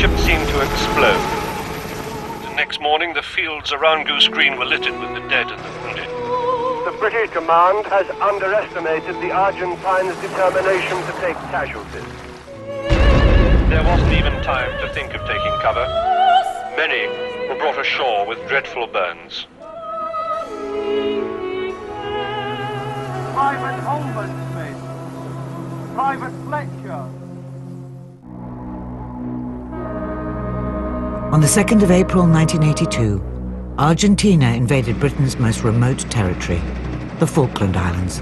ship seemed to explode. The next morning, the fields around Goose Green were littered with the dead and the wounded. The British command has underestimated the Argentines' determination to take casualties. There wasn't even time to think of taking cover. Many were brought ashore with dreadful burns. Private Ombudsman, Private Fletcher. On the 2nd of April 1982, Argentina invaded Britain's most remote territory, the Falkland Islands.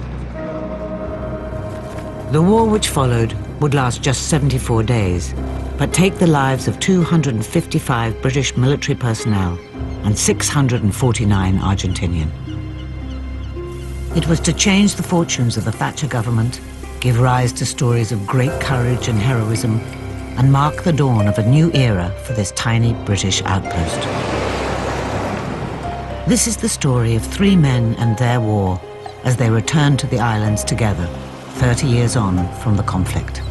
The war which followed would last just 74 days, but take the lives of 255 British military personnel and 649 Argentinian. It was to change the fortunes of the Thatcher government, give rise to stories of great courage and heroism, and mark the dawn of a new era for this tiny British outpost. This is the story of 3 men and their war as they returned to the islands together, 30 years on from the conflict.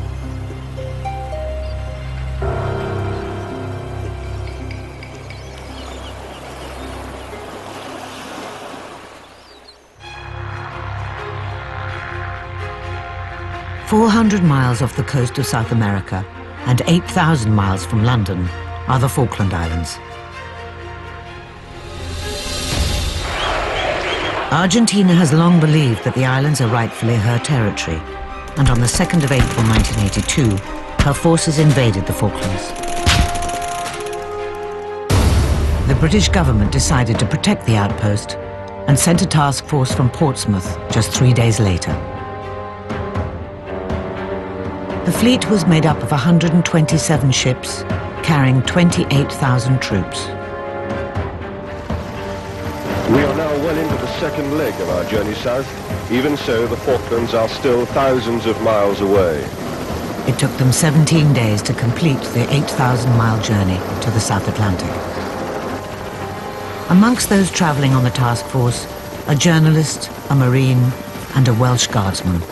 "400 miles off the coast of South America and 8,000 miles from London are the Falkland Islands. Argentina has long believed that the islands are rightfully her territory, and on the 2nd of April 1982, her forces invaded the Falklands. The British government decided to protect the outpost and sent a task force from Portsmouth just 3 days later. The fleet was made up of 127 ships, carrying 28,000 troops. We are now well into the second leg of our journey south. Even so, the Falklands are still thousands of miles away. It took them 17 days to complete the 8,000-mile journey to the South Atlantic. Amongst those traveling on the task force, a journalist, a marine, and a Welsh guardsman.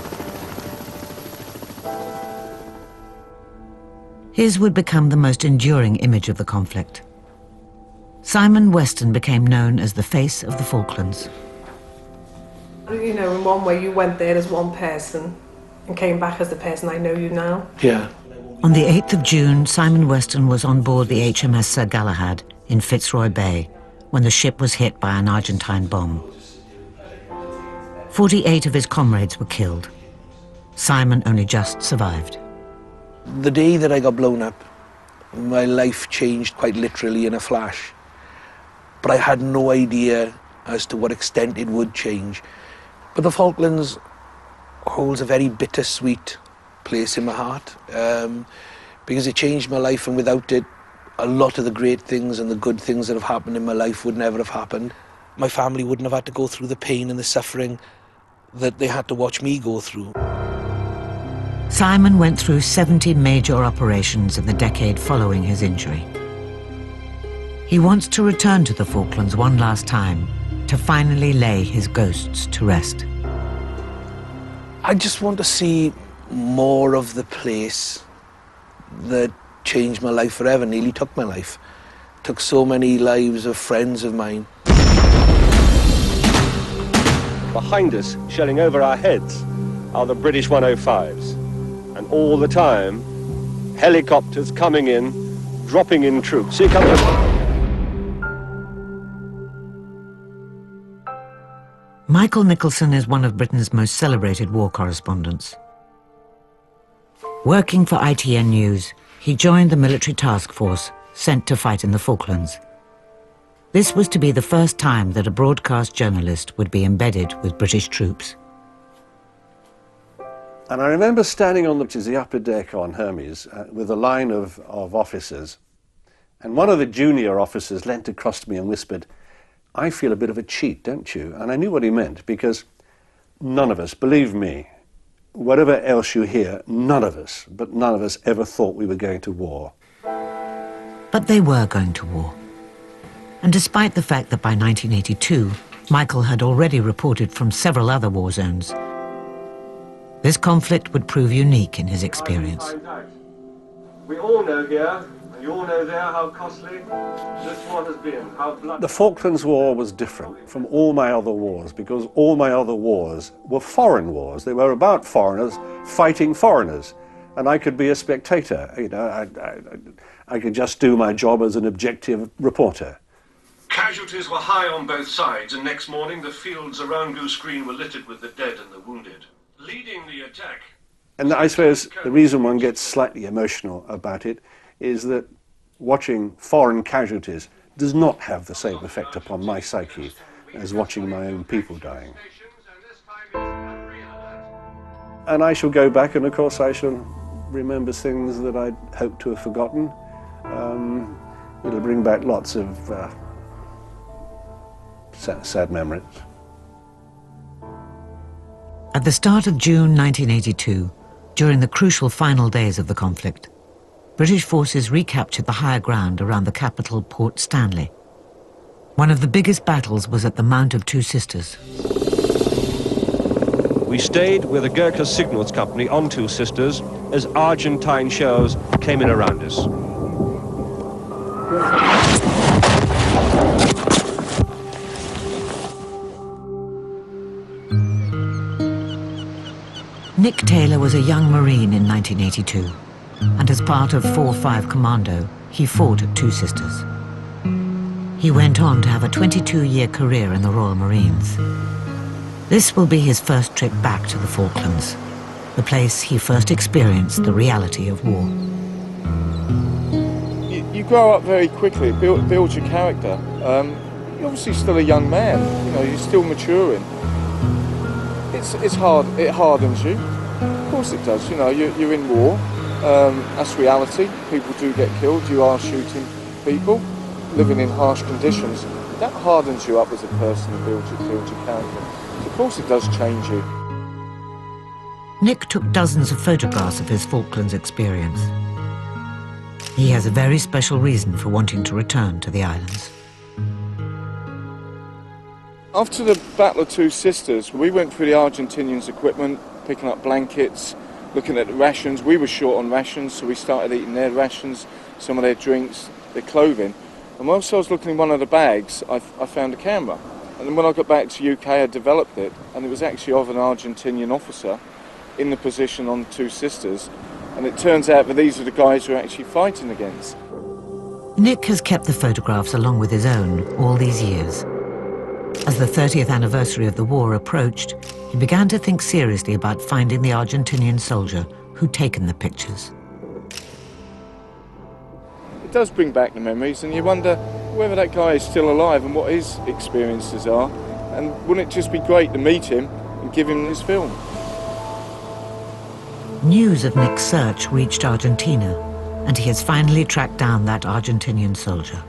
His would become the most enduring image of the conflict. Simon Weston became known as the face of the Falklands. You know, in one way you went there as one person and came back as the person I know you now. Yeah. On the 8th of June, Simon Weston was on board the HMS Sir Galahad in Fitzroy Bay when the ship was hit by an Argentine bomb. 48 of his comrades were killed. Simon only just survived. The day that I got blown up, my life changed quite literally in a flash. But I had no idea as to what extent it would change. But the Falklands holds a very bittersweet place in my heart because it changed my life, and without it, a lot of the great things and the good things that have happened in my life would never have happened. My family wouldn't have had to go through the pain and the suffering that they had to watch me go through. Simon went through 70 major operations in the decade following his injury. He wants to return to the Falklands one last time to finally lay his ghosts to rest. I just want to see more of the place that changed my life forever, nearly took my life. Took so many lives of friends of mine. Behind us, shelling over our heads, are the British 105s. And all the time, helicopters coming in, dropping in troops. Here comes Michael Nicholson is one of Britain's most celebrated war correspondents. Working for ITN News, he joined the military task force sent to fight in the Falklands. This was to be the first time that a broadcast journalist would be embedded with British troops. And I remember standing on the upper deck on Hermes with a line of officers, and one of the junior officers leant across to me and whispered, "I feel a bit of a cheat, don't you?" And I knew what he meant, because none of us, believe me, whatever else you hear, none of us ever thought we were going to war. But they were going to war. And despite the fact that by 1982, Michael had already reported from several other war zones, this conflict would prove unique in his experience. We all know here, and You all know there how costly this war has been, how bloody. The Falklands War was different from all my other wars because all my other wars were foreign wars. They were about foreigners fighting foreigners. And I could be a spectator, you know, I could just do my job as an objective reporter. Casualties were high on both sides, and next morning the fields around Goose Green were littered with the dead and the wounded. Leading the attack. And I suppose the reason one gets slightly emotional about it is that watching foreign casualties does not have the same effect upon my psyche as watching my own people dying. And I shall go back, and of course I shall remember things that I'd hoped to have forgotten. It'll bring back lots of sad memories. At the start of June 1982, during the crucial final days of the conflict, British forces recaptured the higher ground around the capital, Port Stanley. One of the biggest battles was at the Mount of Two Sisters. We stayed with the Gurkha Signals Company on Two Sisters as Argentine shells came in around us. Nick Taylor was a young Marine in 1982, and as part of 4-5 Commando, he fought at Two Sisters. He went on to have a 22-year career in the Royal Marines. This will be his first trip back to the Falklands, the place he first experienced the reality of war. You grow up very quickly, it builds your character. You're obviously still a young man, you know, you're still maturing. It's hard, it hardens you. Of course it does, you know, you're in war, that's reality. People do get killed, you are shooting people, living in harsh conditions. That hardens you up as a person and builds your character. So of course it does change you. Nick took dozens of photographs of his Falklands experience. He has a very special reason for wanting to return to the islands. After the Battle of Two Sisters, we went through the Argentinians' equipment, picking up blankets, looking at the rations. We were short on rations, so we started eating their rations, some of their drinks, their clothing. And whilst I was looking in one of the bags, I found a camera. And then when I got back to UK, I developed it, and it was actually of an Argentinian officer in the position on Two Sisters. And it turns out that these are the guys who are actually fighting against. Nick has kept the photographs along with his own all these years. As the 30th anniversary of the war approached, he began to think seriously about finding the Argentinian soldier who'd taken the pictures. It does bring back the memories, and you wonder whether that guy is still alive and what his experiences are. And wouldn't it just be great to meet him and give him his film? News of Nick's search reached Argentina, and he has finally tracked down that Argentinian soldier.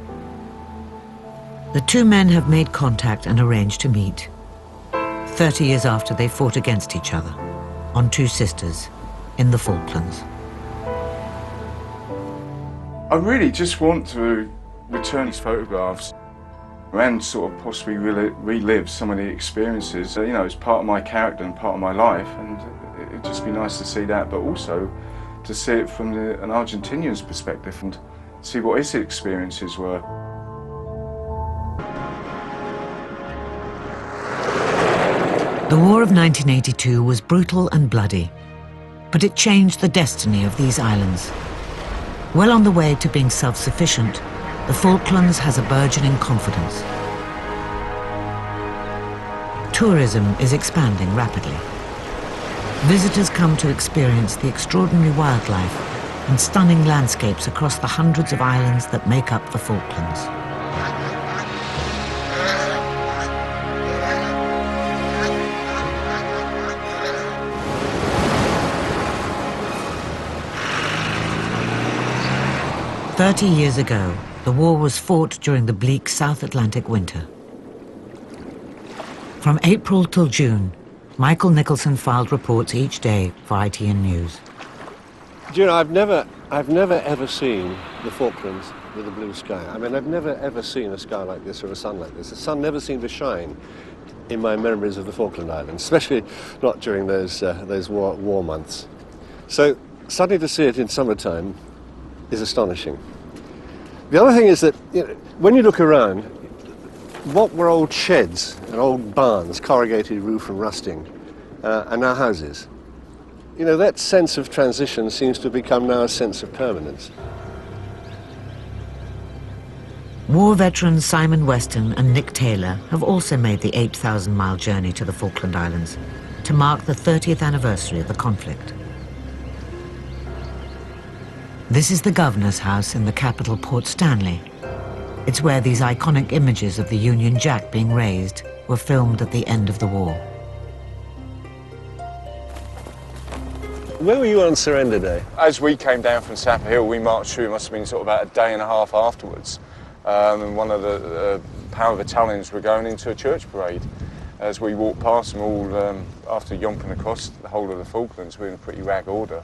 The two men have made contact and arranged to meet, 30 years after they fought against each other, on Two Sisters, in the Falklands. I really just want to return these photographs and sort of possibly relive some of the experiences. You know, it's part of my character and part of my life, and it'd just be nice to see that, but also to see it from an Argentinian's perspective and see what his experiences were. The War of 1982 was brutal and bloody, but it changed the destiny of these islands. Well on the way to being self-sufficient, the Falklands has a burgeoning confidence. Tourism is expanding rapidly. Visitors come to experience the extraordinary wildlife and stunning landscapes across the hundreds of islands that make up the Falklands. "30 years ago, the war was fought during the bleak South Atlantic winter. From April till June, Michael Nicholson filed reports each day for ITN News. Do you know, I've never ever seen the Falklands with a blue sky. I mean, I've never ever seen a sky like this or a sun like this. The sun never seemed to shine in my memories of the Falkland Islands, especially not during those war months. So suddenly to see it in summertime is astonishing. The other thing is that, you know, when you look around, what were old sheds and old barns, corrugated roof and rusting, are now houses. You know, that sense of transition seems to become now a sense of permanence. War veterans Simon Weston and Nick Taylor have also made the 8,000-mile journey to the Falkland Islands to mark the 30th anniversary of the conflict. This is the governor's house in the capital Port Stanley. It's where these iconic images of the Union Jack being raised were filmed at the end of the war. Where were you on surrender day? As we came down from Sapper Hill, we marched through, it must have been sort of about a day and a half afterwards. And one of the power battalions were going into a church parade. As we walked past them all, after yomping across the whole of the Falklands, we were in pretty rag order.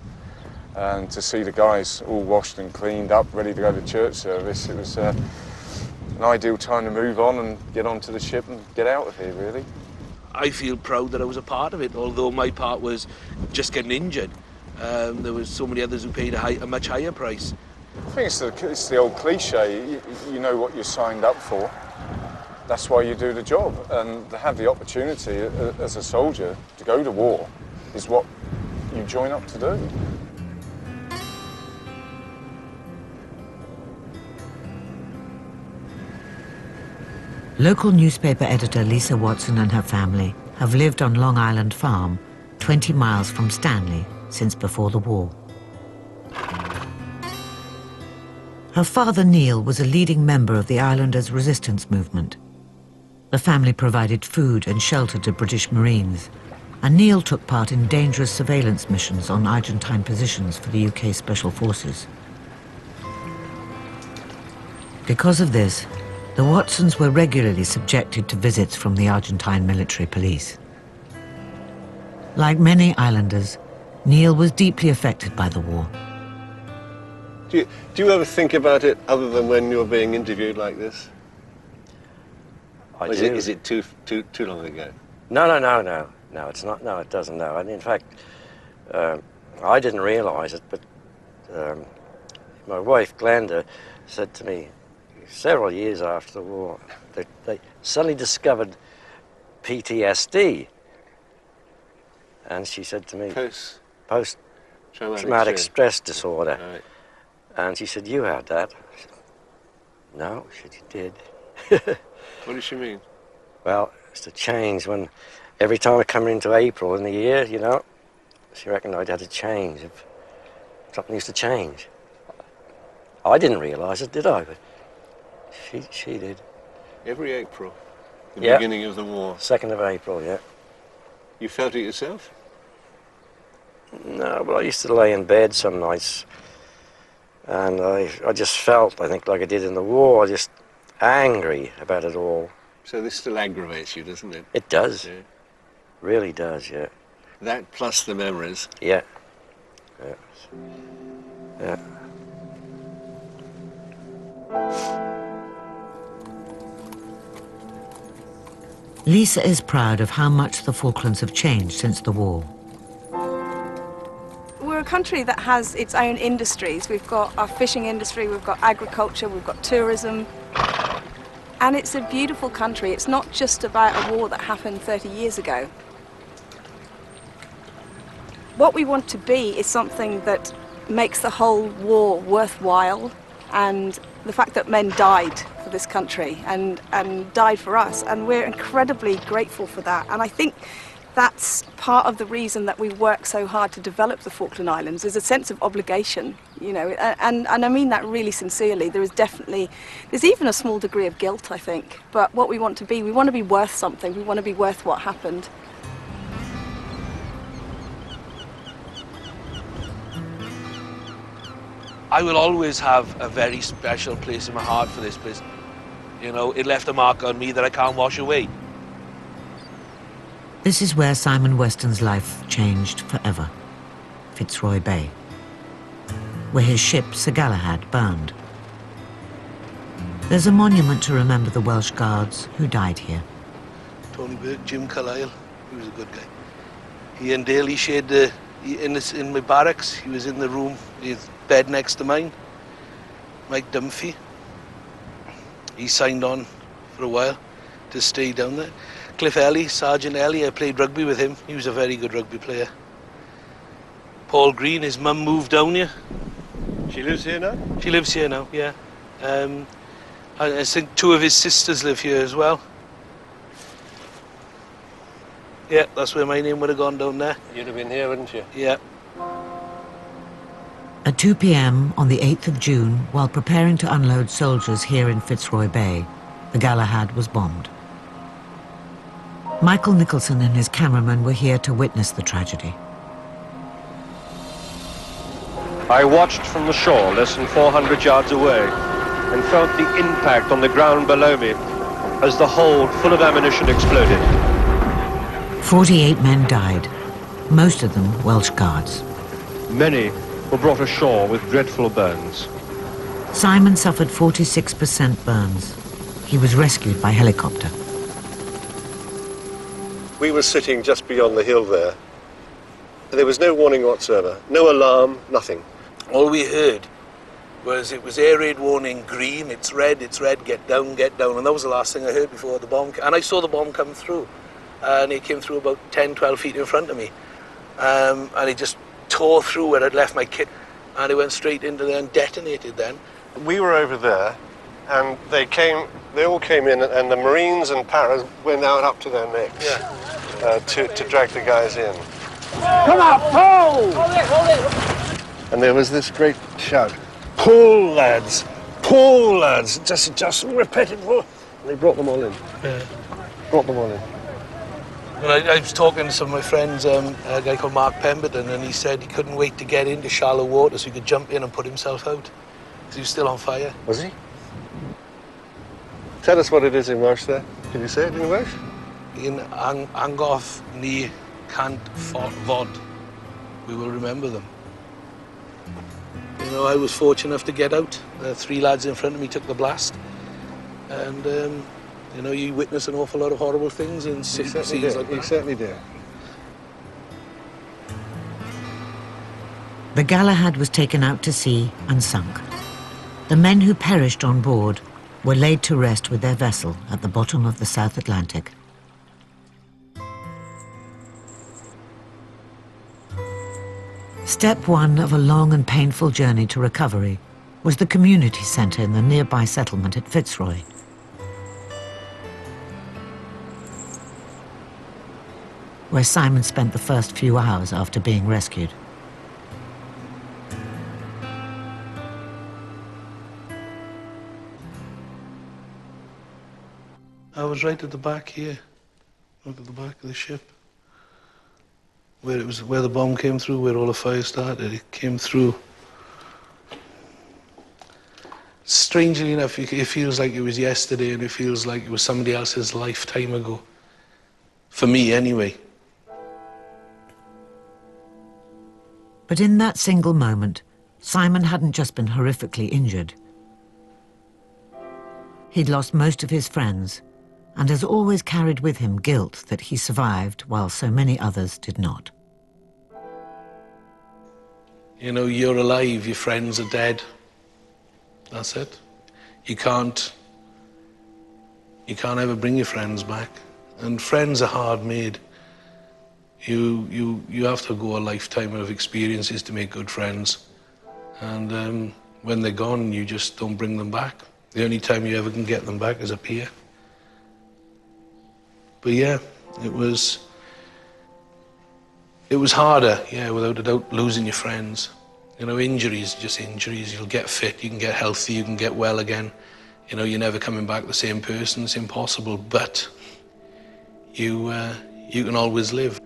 And to see the guys all washed and cleaned up, ready to go to church service, it was an ideal time to move on and get onto the ship and get out of here, really. I feel proud that I was a part of it, although my part was just getting injured. There was so many others who paid a much higher price. I think it's the old cliche, you know what you're signed up for. That's why you do the job. And to have the opportunity as a soldier to go to war is what you join up to do. Local newspaper editor Lisa Watson and her family have lived on Long Island Farm, 20 miles from Stanley, since before the war. Her father, Neil, was a leading member of the islanders' resistance movement. The family provided food and shelter to British Marines, and Neil took part in dangerous surveillance missions on Argentine positions for the UK Special Forces. Because of this, the Watsons were regularly subjected to visits from the Argentine military police. Like many islanders, Neil was deeply affected by the war. Do you ever think about it other than when you're being interviewed like this? I do. Is it too long ago? No, it's not. No, it doesn't, no. And in fact, I didn't realise it, but my wife, Glenda, said to me several years after the war that they suddenly discovered PTSD. And she said to me, post-traumatic stress disorder. Right. And she said, you had that? I said, no, she said, you did. What does she mean? Well, it's a change when every time I come into April in the year, you know, she reckoned I'd had a change. Something used to change. I didn't realise it, did I? But she did. Every April, the beginning of the war. 2nd of April, yeah. You felt it yourself? No, but I used to lay in bed some nights and I just felt, I think, like I did in the war, just angry about it all. So this still aggravates you, doesn't it? It does. Yeah. Really does, yeah. That plus the memories. Yeah. Yeah. Yeah. Lisa is proud of how much the Falklands have changed since the war. We're a country that has its own industries. We've got our fishing industry, we've got agriculture, we've got tourism. And it's a beautiful country. It's not just about a war that happened 30 years ago. What we want to be is something that makes the whole war worthwhile, and the fact that men died for this country and died for us, and we're incredibly grateful for that. And I think that's part of the reason that we work so hard to develop the Falkland Islands, is a sense of obligation, you know, and I mean that really sincerely. There's even a small degree of guilt, I think, but what we want to be worth something, we want to be worth what happened. I will always have a very special place in my heart for this place. You know, it left a mark on me that I can't wash away. This is where Simon Weston's life changed forever. Fitzroy Bay, where his ship, Sir Galahad, burned. There's a monument to remember the Welsh Guards who died here. Tony Burke, Jim Carlisle, he was a good guy. He and Dale, he shared in my barracks. He was in the room, his bed next to mine. Mike Dunphy, he signed on for a while to stay down there. Cliff Ellie, Sergeant Ellie, I played rugby with him. He was a very good rugby player. Paul Green, his mum moved down here. She lives here now? She lives here now, yeah. I think 2 of his sisters live here as well. Yeah, that's where my name would have gone down there. You'd have been here, wouldn't you? Yeah. At 2 p.m. on the 8th of June, while preparing to unload soldiers here in Fitzroy Bay, the Galahad was bombed. Michael Nicholson and his cameraman were here to witness the tragedy. I watched from the shore less than 400 yards away and felt the impact on the ground below me as the hold full of ammunition exploded. 48 men died, most of them Welsh Guards. Many were brought ashore with dreadful burns. Simon suffered 46% burns. He was rescued by helicopter. We were sitting just beyond the hill there. There was no warning whatsoever, no alarm, nothing. All we heard was it was air raid warning green, it's red, get down, and that was the last thing I heard before the bomb. And I saw the bomb come through, and it came through about 10, 12 feet in front of me. And it just tore through where I'd left my kit, and it went straight into there and detonated then. We were over there, and they all came in, and the Marines and Paras went out up to their necks to drag the guys in. Come on, pull! Hold it! And there was this great shout, pull lads, just repetitive. And they brought them all in. Yeah. Brought them all in. And I was talking to some of my friends, a guy called Mark Pemberton, and he said he couldn't wait to get into shallow water so he could jump in and put himself out. Because he was still on fire. Was he? Tell us what it is in Welsh there. Can you say it in Welsh? In Angoff ni cant fod. We will remember them. You know, I was fortunate enough to get out. 3 lads in front of me took the blast. And, you know, you witness an awful lot of horrible things in scenes like that. You certainly do. The Galahad was taken out to sea and sunk. The men who perished on board were laid to rest with their vessel at the bottom of the South Atlantic. Step 1 of a long and painful journey to recovery was the community centre in the nearby settlement at Fitzroy. Where Simon spent the first few hours after being rescued. I was right at the back here. Look at the back of the ship. Where the bomb came through, where all the fire started, it came through. Strangely enough, it feels like it was yesterday, and it feels like it was somebody else's lifetime ago. For me, anyway. But in that single moment, Simon hadn't just been horrifically injured. He'd lost most of his friends, and has always carried with him guilt that he survived while so many others did not. You know, you're alive, your friends are dead. That's it. You can't ever bring your friends back. And friends are hard made. You have to go a lifetime of experiences to make good friends. And when they're gone, you just don't bring them back. The only time you ever can get them back is a peer. But yeah, it was harder, yeah, without a doubt, losing your friends. You know, injuries, just injuries. You'll get fit, you can get healthy, you can get well again. You know, you're never coming back the same person, it's impossible, but you can always live.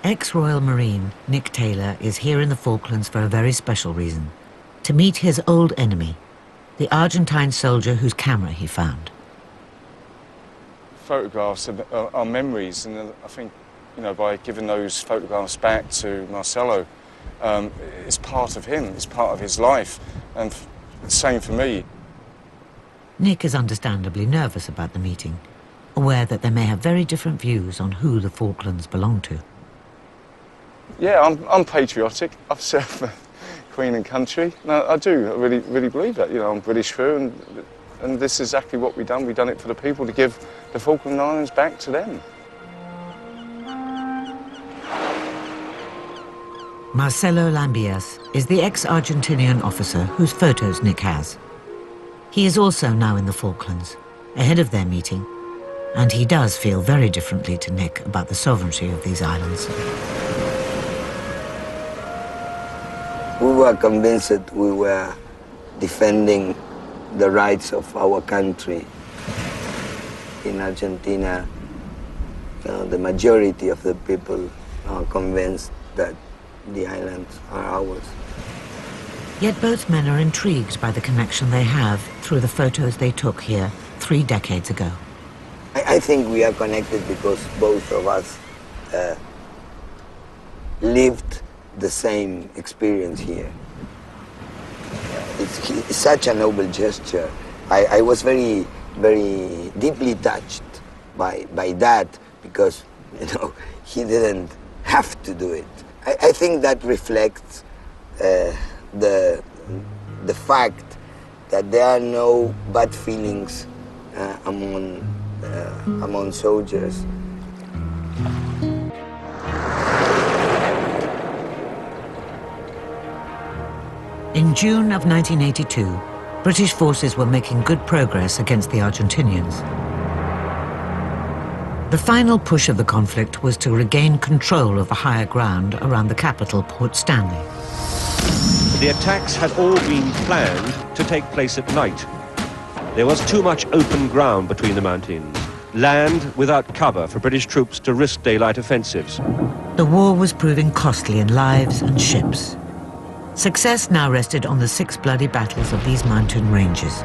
Ex-Royal Marine Nick Taylor is here in the Falklands for a very special reason. To meet his old enemy, the Argentine soldier whose camera he found. Photographs are memories, and I think, you know, by giving those photographs back to Marcelo, it's part of him, it's part of his life, and the same for me. Nick is understandably nervous about the meeting. aware that they may have very different views on who the Falklands belong to. Yeah, I'm patriotic. I've served the Queen and country. No, I do. I really believe that. You know, I'm British through, and this is exactly what we've done. We've done it for the people, to give the Falkland Islands back to them. Marcelo Llambías is the ex-Argentinian officer whose photos Nick has. He is also now in the Falklands, ahead of their meeting, and he does feel very differently to Nick about the sovereignty of these islands. We were convinced that we were defending the rights of our country. In Argentina, the majority of the people are convinced that the islands are ours. Yet both men are intrigued by the connection they have through the photos they took here 3 decades ago. I think we are connected because both of us lived the same experience here. It's such a noble gesture. I was very deeply touched by that, because, you know, he didn't have to do it. I think that reflects the fact that there are no bad feelings among soldiers. In June of 1982, British forces were making good progress against the Argentinians. The final push of the conflict was to regain control of the higher ground around the capital, Port Stanley. The attacks had all been planned to take place at night. There was too much open ground between the mountains, land without cover for British troops to risk daylight offensives. The war was proving costly in lives and ships. Success now rested on the 6 bloody battles of these mountain ranges.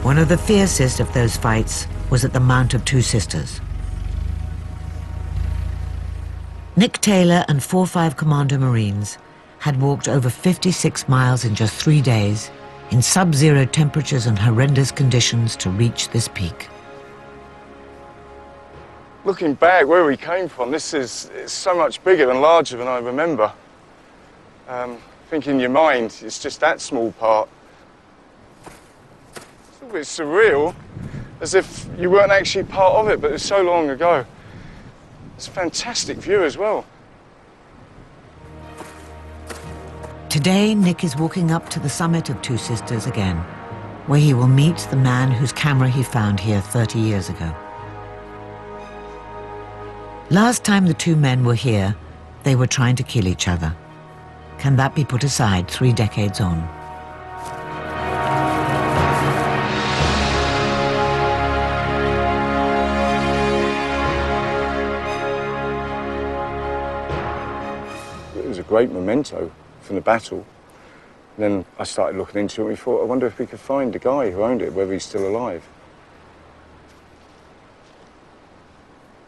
One of the fiercest of those fights was at the Mount of Two Sisters. Nick Taylor and 4-5 Commando Marines had walked over 56 miles in just 3 days, in sub-zero temperatures and horrendous conditions, to reach this peak. Looking back where we came from, it's so much bigger and larger than I remember. I think in your mind, it's just that small part. It's a bit surreal, as if you weren't actually part of it, but it's so long ago. It's a fantastic view as well. Today, Nick is walking up to the summit of Two Sisters again, where he will meet the man whose camera he found here 30 years ago. Last time the two men were here, they were trying to kill each other. Can that be put aside 3 decades on? It was a great memento from the battle. And then I started looking into it, and we thought, I wonder if we could find the guy who owned it, whether he's still alive.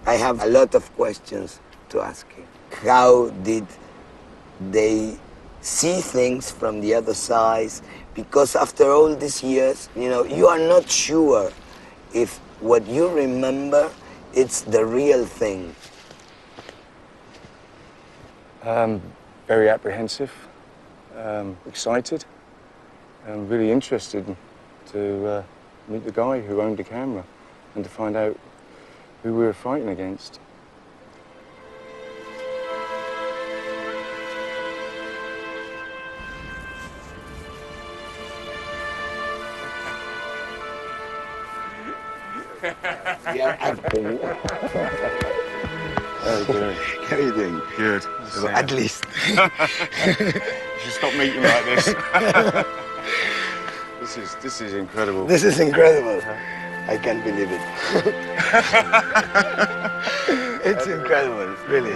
I have a lot of questions to ask him. How did they see things from the other side? Because after all these years, you know, you are not sure if what you remember, it's the real thing. Very apprehensive, excited, and really interested to meet the guy who owned the camera and to find out who we were fighting against. Yeah, acting. How are you doing? How are you doing? Good. So at least. You should stop meeting like this. This is incredible. This is incredible. I can't believe it. It's incredible, really.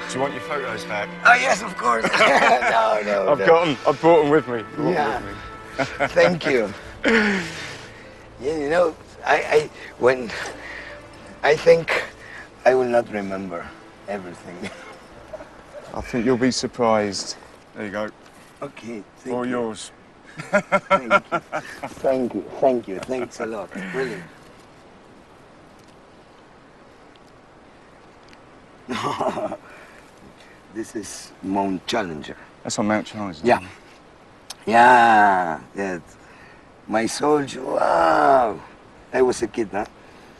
Do you want your photos back? Oh yes, of course. No. I've got them. I've brought them with me. Thank you. Yeah, you know, when I think I will not remember everything. I think you'll be surprised. There you go. Okay, All yours. Thank you. Thanks a lot. Brilliant. This is Mount Challenger. That's on Mount Challenger. Yeah. Yeah. My soldier. Wow. I was a kid, huh?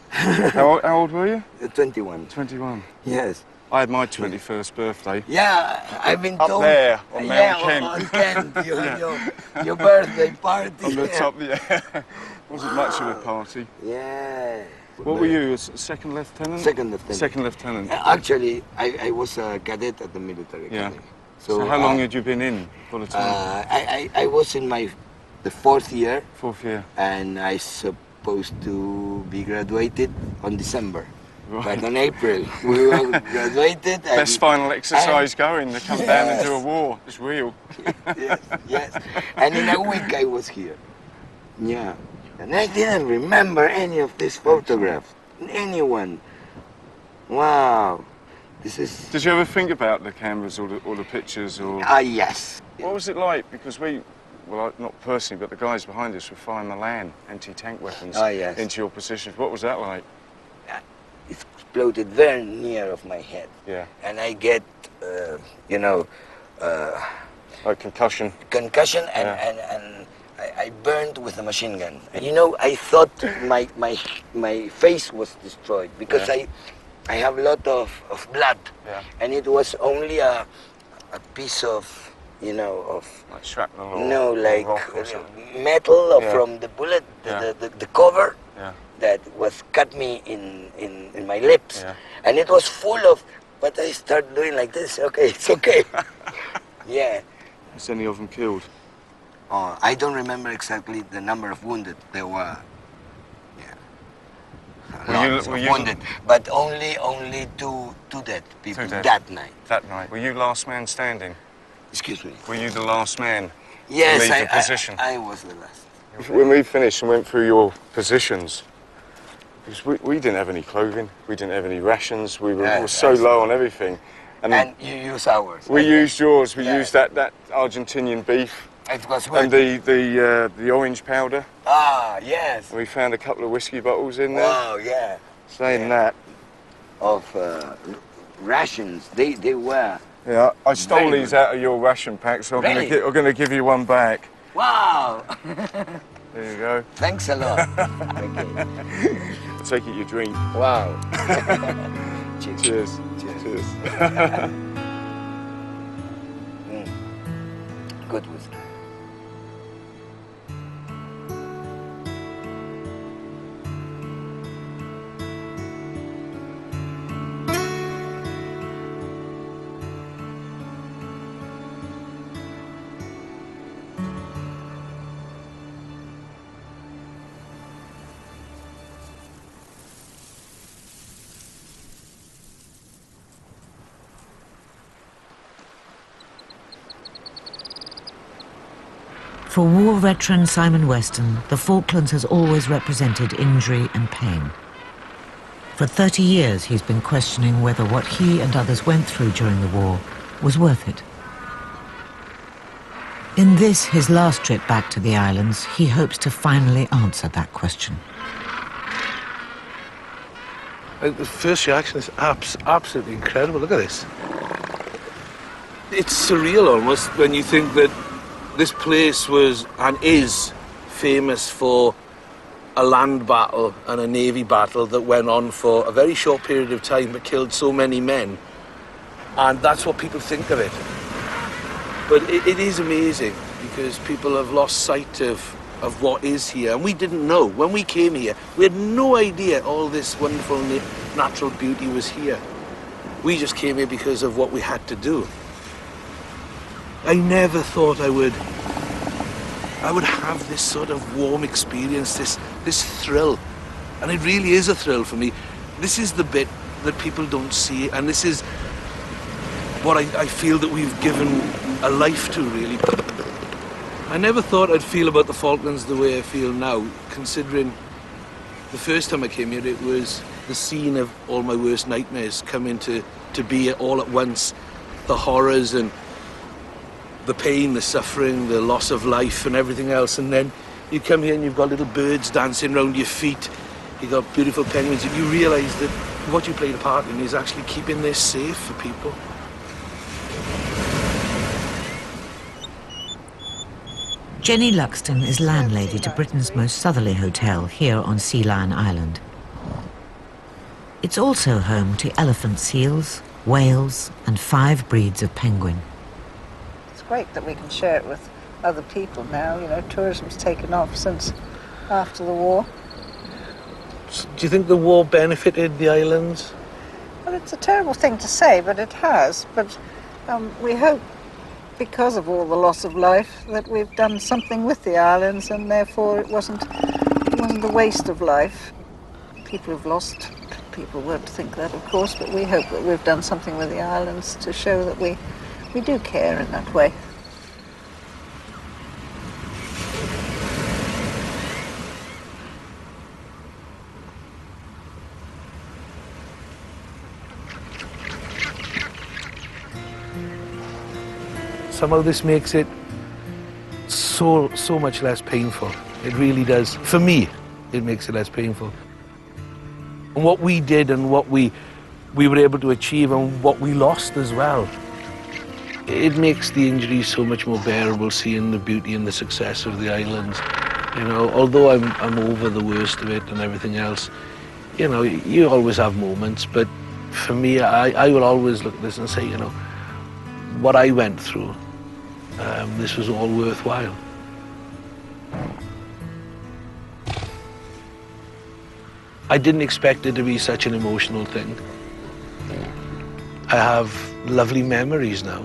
How old were you? 21. 21. Yes. I had my 21st birthday. Yeah, I've been up told. There on Mount Kent. On Kent. You had your birthday party. On the top, yeah. Wasn't much of a party. Yeah. What were you, a second lieutenant? Second lieutenant. Second lieutenant. Actually, I was a cadet at the military academy. So how long had you been in for the time? I was in the fourth year. Fourth year. And I supposed to be graduated on December. Right. But in April, we were graduated. Best final exercise going, to come down and do a war. It's real. Yes. And in a week I was here. Yeah. And I didn't remember any of these photographs. Anyone. Wow. This is... Did you ever think about the cameras or the pictures? Or? Yes. What was it like? Because well, not personally, but the guys behind us were firing Milan anti-tank weapons into your positions. What was that like? It exploded very near of my head. Yeah. And I get, like concussion. Concussion, and I burned with a machine gun. I thought my face was destroyed because I have a lot of blood. Yeah. And it was only a piece of, like shrapnel or metal from the bullet, the cover. Yeah. That was cut me in my lips, and it was full of. But I started doing like this. Okay, it's okay. Yeah. Is any of them killed? I don't remember exactly the number of wounded there were. Yeah. Were you wounded, but only two dead people that night. That night. Were you last man standing? Excuse me. Were you the last man? Yes, to leave the position? I was the last. When we finished and went through your positions, because we didn't have any clothing, we didn't have any rations, we were so low on everything. And you used ours. We used yours. We used that Argentinian beef. It was and the orange powder. Ah, yes. We found a couple of whiskey bottles in there. Wow, yeah. Saying that. Of rations, they were. Yeah, I stole these out of your ration pack, so I'm going to give you one back. Wow. There you go. Thanks a lot. I take it you drink. Wow. Cheers. Cheers. Good whiskey. For war veteran Simon Weston, the Falklands has always represented injury and pain. For 30 years, he's been questioning whether what he and others went through during the war was worth it. In this, his last trip back to the islands, he hopes to finally answer that question. The first reaction is absolutely incredible. Look at this. It's surreal almost when you think that this place was and is famous for a land battle and a navy battle that went on for a very short period of time but killed so many men. And that's what people think of it. But it is amazing because people have lost sight of what is here. And we didn't know. When we came here, we had no idea all this wonderful natural beauty was here. We just came here because of what we had to do. I never thought I would have this sort of warm experience, this thrill. And it really is a thrill for me. This is the bit that people don't see, and this is what I feel that we've given a life to, really. I never thought I'd feel about the Falklands the way I feel now, considering the first time I came here, it was the scene of all my worst nightmares coming to be all at once, the horrors and the pain, the suffering, the loss of life and everything else, and then you come here and you've got little birds dancing around your feet, you've got beautiful penguins, and you realise that what you played a part in is actually keeping this safe for people. Jenny Luxton is landlady to Britain's most southerly hotel here on Sea Lion Island. It's also home to elephant seals, whales and 5 breeds of penguin. It's great that we can share it with other people now. You know, tourism's taken off since after the war. Do you think the war benefited the islands? Well, it's a terrible thing to say, but it has. But we hope, because of all the loss of life, that we've done something with the islands, and therefore it wasn't a waste of life. People have lost. People won't think that, of course, but we hope that we've done something with the islands to show that we do care in that way. Somehow this makes it so much less painful. It really does. For me, it makes it less painful. And what we did and what we were able to achieve and what we lost as well, it makes the injuries so much more bearable, seeing the beauty and the success of the islands. You know, although I'm over the worst of it and everything else, you know, you always have moments, but for me, I will always look at this and say, you know, what I went through, this was all worthwhile. I didn't expect it to be such an emotional thing. I have lovely memories now.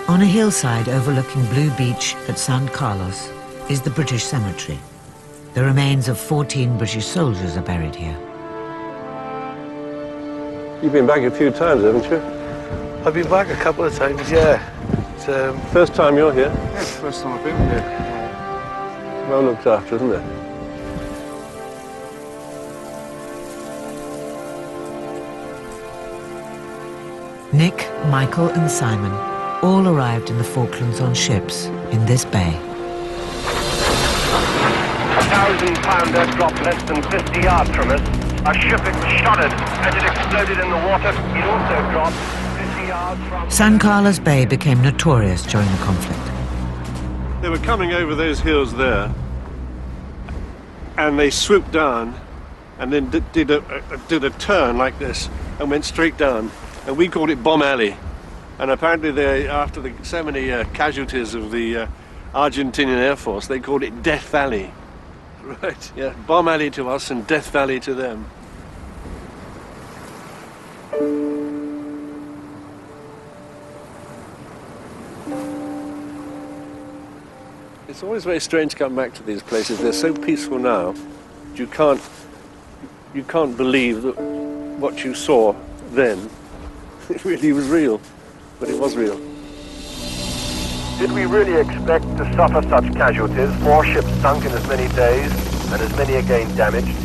On a hillside overlooking Blue Beach at San Carlos is the British cemetery. The remains of 14 British soldiers are buried here. You've been back a few times, haven't you? I've been back a couple of times, yeah. It's, first time you're here? Yeah, it's the first time I've been here. Well looked after, isn't it? Nick, Michael and Simon all arrived in the Falklands on ships in this bay. 1,000-pounder dropped less than 50 yards from us. A ship exploded as it exploded in the water. It also dropped 50 yards from... San Carlos Bay became notorious during the conflict. They were coming over those hills there, and they swooped down, and then did a turn like this, and went straight down. And we called it Bomb Alley. And apparently, after so many casualties of the Argentinian Air Force, they called it Death Valley. Right. Yeah, Bomb Alley to us and Death Valley to them. It's always very strange to come back to these places. They're so peaceful now. You can't believe that what you saw then, it really was real. But it was real. Did we really expect to suffer such casualties? 4 ships sunk in as many days, and as many again damaged.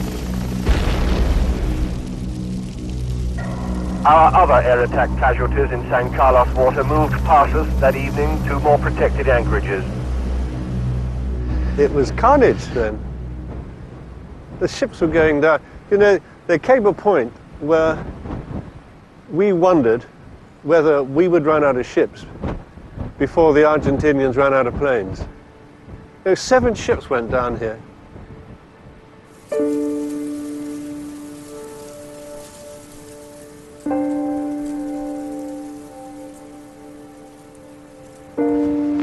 Our other air attack casualties in San Carlos water moved past us that evening to more protected anchorages. It was carnage then. The ships were going down. You know, there came a point where we wondered whether we would run out of ships before the Argentinians ran out of planes. You know, 7 ships went down here.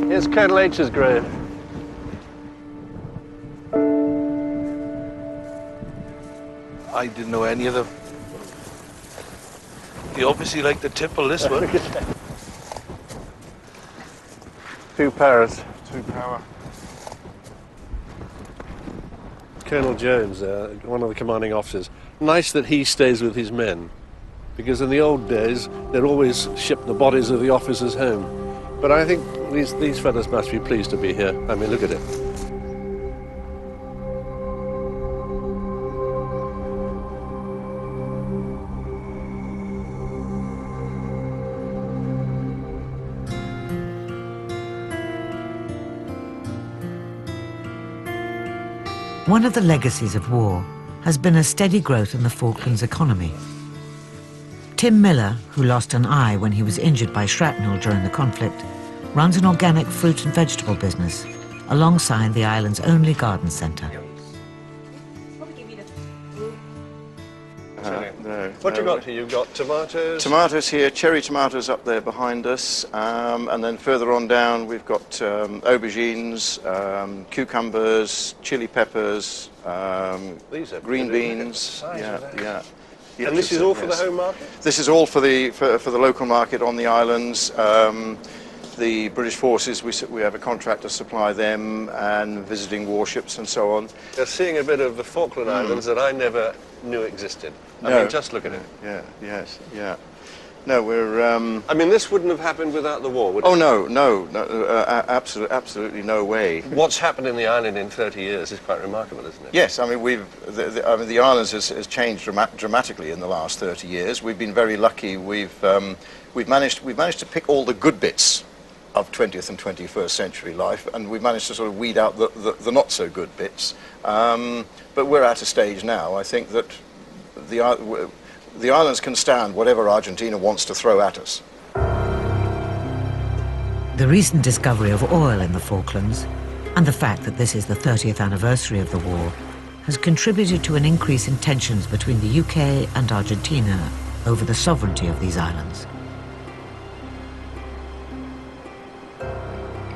Here's Colonel H's grave. I didn't know any of them. You obviously like the tipple, this one. 2 paras. 2 power. Colonel Jones, one of the commanding officers. Nice that he stays with his men. because in the old days they'd always ship the bodies of the officers home. But I think these fellas must be pleased to be here. I mean, look at it. One of the legacies of war has been a steady growth in the Falklands economy. Tim Miller, who lost an eye when he was injured by shrapnel during the conflict, runs an organic fruit and vegetable business alongside the island's only garden centre. What you got here? You've got tomatoes? Tomatoes here, cherry tomatoes up there behind us, and then further on down we've got aubergines, cucumbers, chili peppers, These are green beans. Yeah. And this is all for the home market? This is all for the local market on the islands. The British forces, we have a contract to supply them, and visiting warships and so on. You're seeing a bit of the Falkland Islands that I never knew existed. I mean, just look at it. Yeah. No, we're... I mean, this wouldn't have happened without the war, would it? Oh, no, absolutely no way. What's happened in the island in 30 years is quite remarkable, isn't it? Yes, I mean, the islands has changed dramatically in the last 30 years. We've been very lucky. We've managed to pick all the good bits of 20th and 21st century life, and we've managed to sort of weed out the not so good bits. But we're at a stage now, I think, that the islands can stand whatever Argentina wants to throw at us. The recent discovery of oil in the Falklands and the fact that this is the 30th anniversary of the war has contributed to an increase in tensions between the UK and Argentina over the sovereignty of these islands.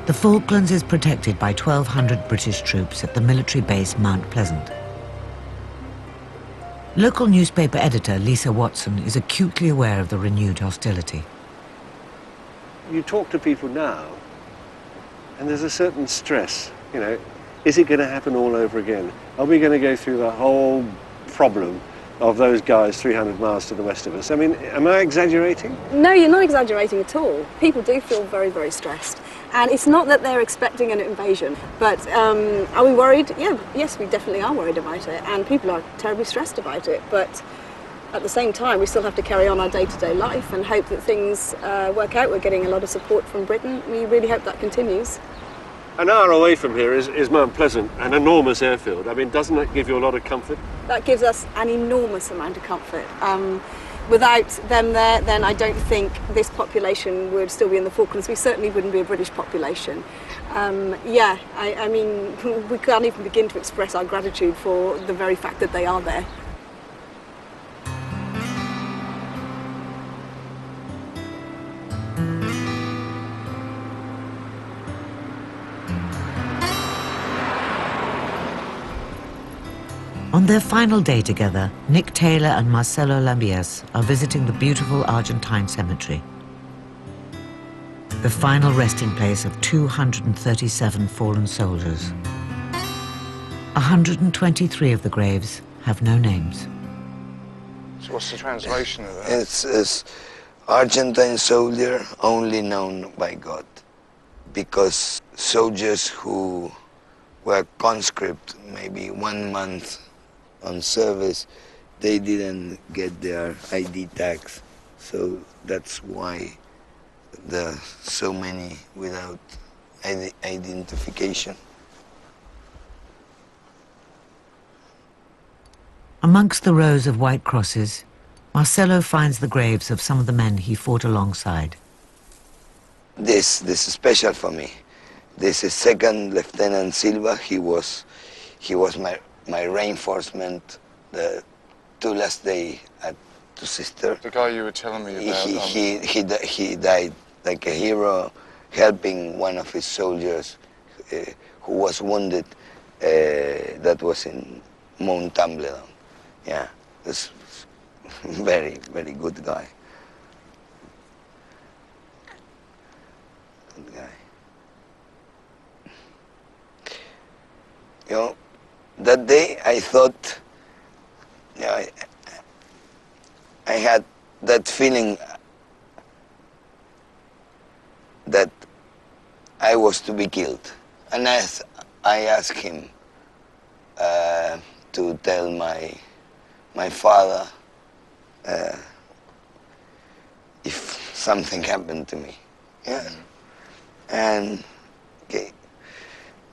The Falklands is protected by 1,200 British troops at the military base Mount Pleasant. Local newspaper editor Lisa Watson is acutely aware of the renewed hostility. You talk to people now, and there's a certain stress, you know. Is it going to happen all over again? Are we going to go through the whole problem of those guys 300 miles to the west of us? I mean, am I exaggerating? No, you're not exaggerating at all. People do feel very, very stressed. And it's not that they're expecting an invasion, but are we worried? Yes, we definitely are worried about it, and people are terribly stressed about it. But at the same time, we still have to carry on our day-to-day life and hope that things work out. We're getting a lot of support from Britain. We really hope that continues. An hour away from here is Mount Pleasant, an enormous airfield. I mean, doesn't that give you a lot of comfort? That gives us an enormous amount of comfort. Without them there, then I don't think this population would still be in the Falklands. We certainly wouldn't be a British population. I mean, we can't even begin to express our gratitude for the very fact that they are there. On their final day together, Nick Taylor and Marcelo Llambías are visiting the beautiful Argentine cemetery, the final resting place of 237 fallen soldiers. 123 of the graves have no names. So what's the translation of that? It's Argentine soldier only known by God, because soldiers who were conscript maybe 1 month on service, they didn't get their ID tags, so that's why there are so many without identification. Amongst the rows of white crosses, Marcelo finds the graves of some of the men he fought alongside. This is special for me. This is Second Lieutenant Silva. He was my reinforcement the 2 last day at Two Sisters. The guy you were telling me about. He died like a hero, helping one of his soldiers who was wounded. That was in Mount Tumbledown. Yeah, this very, very good guy. Good guy. You know, that day I thought, you know, I had that feeling that I was to be killed. And I asked him to tell my father if something happened to me. Yeah. And okay.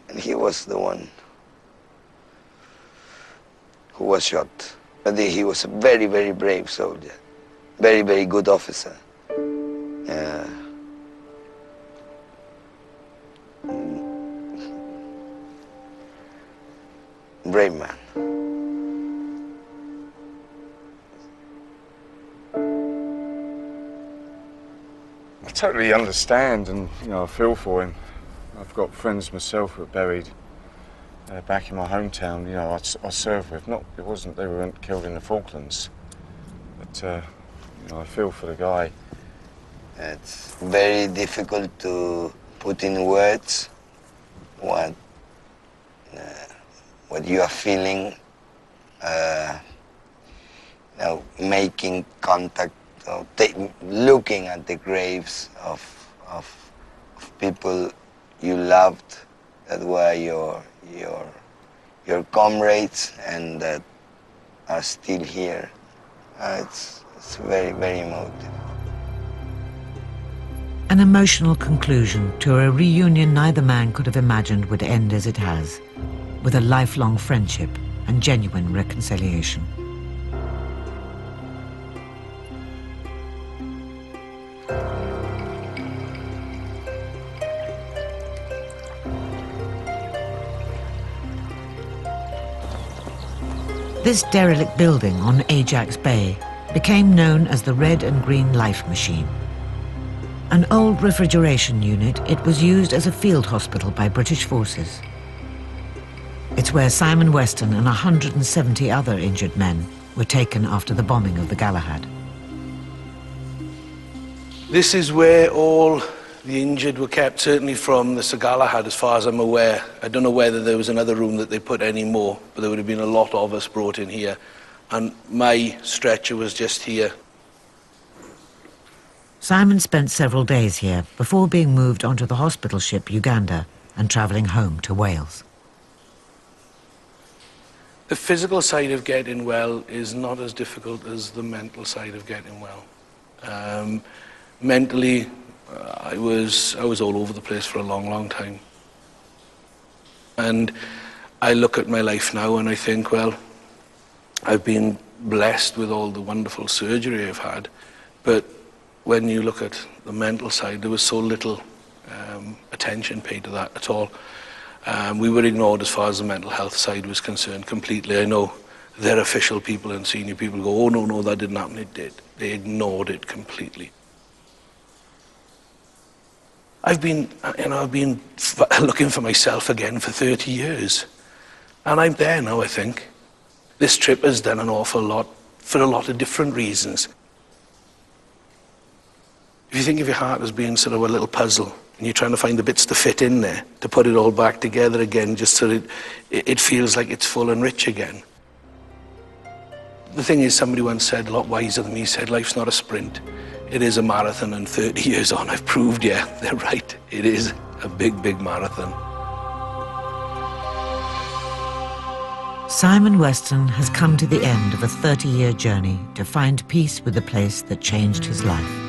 And he was the one who was shot. But he was a very, very brave soldier. Very, very good officer. Brave man. I totally understand, and I feel for him. I've got friends myself who are buried back in my hometown. I served with. They weren't killed in the Falklands, but I feel for the guy. It's very difficult to put in words what you are feeling. Making contact, looking at the graves of people you loved, that were your comrades and that are still here. It's very, very emotive. An emotional conclusion to a reunion neither man could have imagined would end as it has, with a lifelong friendship and genuine reconciliation. This derelict building on Ajax Bay became known as the Red and Green Life Machine. An old refrigeration unit, it was used as a field hospital by British forces. It's where Simon Weston and 170 other injured men were taken after the bombing of the Galahad. This is where all the injured were kept, certainly from the Sir Galahad, as far as I'm aware. I don't know whether there was another room that they put any more, but there would have been a lot of us brought in here. And my stretcher was just here. Simon spent several days here before being moved onto the hospital ship Uganda and travelling home to Wales. The physical side of getting well is not as difficult as the mental side of getting well. Mentally, I was all over the place for a long, long time. And I look at my life now and I think, well, I've been blessed with all the wonderful surgery I've had, but when you look at the mental side, there was so little attention paid to that at all. We were ignored as far as the mental health side was concerned completely. I know their official people and senior people go, oh no, that didn't happen, it did. They ignored it completely. I've been looking for myself again for 30 years. And I'm there now, I think. This trip has done an awful lot for a lot of different reasons. If you think of your heart as being sort of a little puzzle, and you're trying to find the bits to fit in there, to put it all back together again, just so that it feels like it's full and rich again. The thing is, somebody once said, a lot wiser than me, said, life's not a sprint. It is a marathon, and 30 years on, I've proved, yeah, they're right. It is a big, big marathon. Simon Weston has come to the end of a 30-year journey to find peace with the place that changed his life.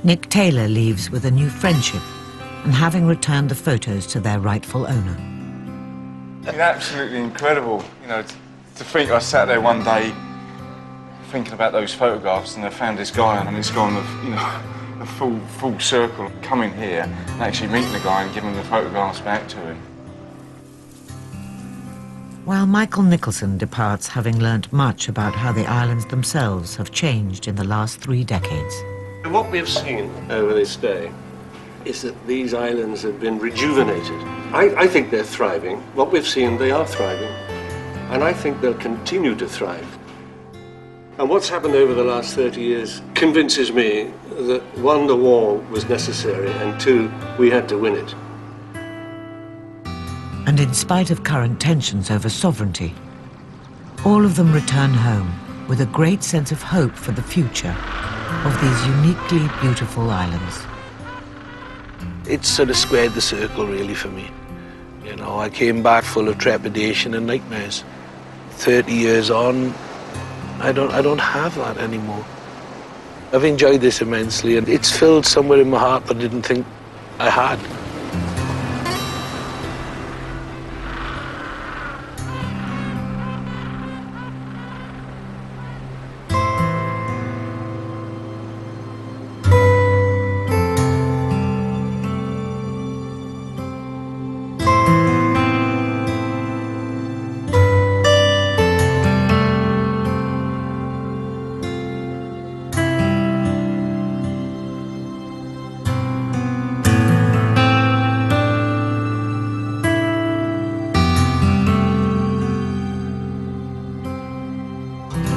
Nick Taylor leaves with a new friendship and having returned the photos to their rightful owner. It's absolutely incredible, to think I sat there one day thinking about those photographs and I found this guy and it's gone a full circle, coming here and actually meeting the guy and giving the photographs back to him. While Michael Nicholson departs having learnt much about how the islands themselves have changed in the last 3 decades. What we've seen over this day is that these islands have been rejuvenated. I think they're thriving. What we've seen, they are thriving. And I think they'll continue to thrive. And what's happened over the last 30 years convinces me that 1, the war was necessary, and 2, we had to win it. And in spite of current tensions over sovereignty, all of them return home with a great sense of hope for the future of these uniquely beautiful islands. It sort of squared the circle really for me. You know, I came back full of trepidation and nightmares. 30 years on, I don't have that anymore. I've enjoyed this immensely, and it's filled somewhere in my heart that I didn't think I had.